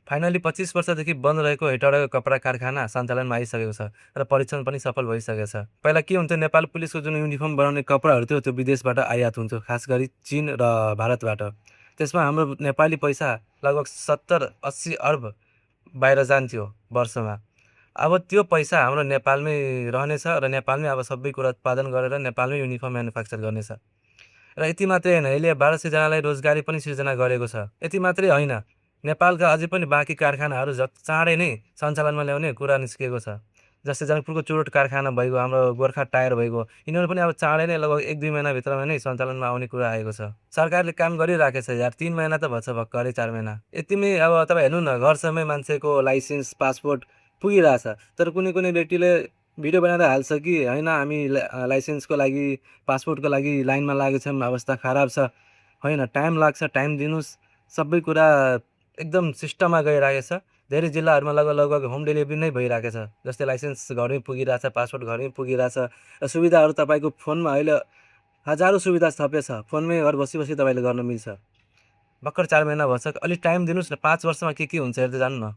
Finally 25 वर्षदेखि बन्द रहेको हेटौडाको कपडा कारखाना सञ्चालनमा आइसकेको छ र परीक्षण पनि सफल भइसकेको छ। पहिला के हुन्थ्यो, नेपाल पुलिसको जुन युनिफर्म बनाउने कपडाहरू थियो त्यो विदेशबाट आयात हुन्थ्यो, खास गरी चीन र भारतबाट। त्यसमा हाम्रो नेपाली पैसा लगभग 70-80 अर्ब बाहिर जान्थ्यो वर्षमा। अब त्यो पैसा हाम्रो नेपालमै रहनेछ र नेपालमै अब सबै कुरा उत्पादन गरेर नेपालमै युनिफर्म म्यानुफ्याक्चर गर्नेछ। र यति मात्रै होइन, यसले 1200 जनालाई रोजगारी पनि सिर्जना गरेको छ। यति मात्रै होइन, नेपालका अझै पनि बाँकी कारखानाहरू चाँडै नै सञ्चालनमा ल्याउने कुरा निस्किएको छ। जस्तै जनकपुरको चुरोट कारखाना भइगयो, हाम्रो गोर्खा टायर भइगयो, यिनीहरू पनि अब चाँडै नै लगभग 1-2 महिनाभित्रमा नै सञ्चालनमा आउने कुरा आएको छ। सरकारले काम गरिराखेको छ यार, 3 महिना त भएछ भर्खरै, 4 महिना। यतिमै अब तपाईँ हेर्नु न, घरसम्मै मान्छेको लाइसेन्स पासपोर्ट पुगिरहेछ। तर कुनै कुनै व्यक्तिले भिडियो बनाएर हाल्छ कि होइन हामी लाइसेन्सको लागि पासपोर्टको लागि लाइनमा लागेको छौँ, अवस्था खराब छ। होइन, टाइम लाग्छ, टाइम दिनुहोस्। सबै कुरा एकदम सिस्टममा गइरहेको छ। धेरै जिल्लाहरूमा लगभग लगभग होम डेलिभरी नै भइरहेको छ। जस्तै लाइसेन्स घरमै पुगिरहेछ, पासपोर्ट घरमै पुगिरहेछ र सुविधाहरू तपाईँको फोनमा अहिले हजारौँ सुविधा थपेछ। फोनमै घर बसी बसी तपाईँले गर्न मिल्छ। भर्खर 4 महिना भएछ, अलिक टाइम दिनुहोस् न। 5 वर्षमा के हुन्छ हेर्दै जानु न।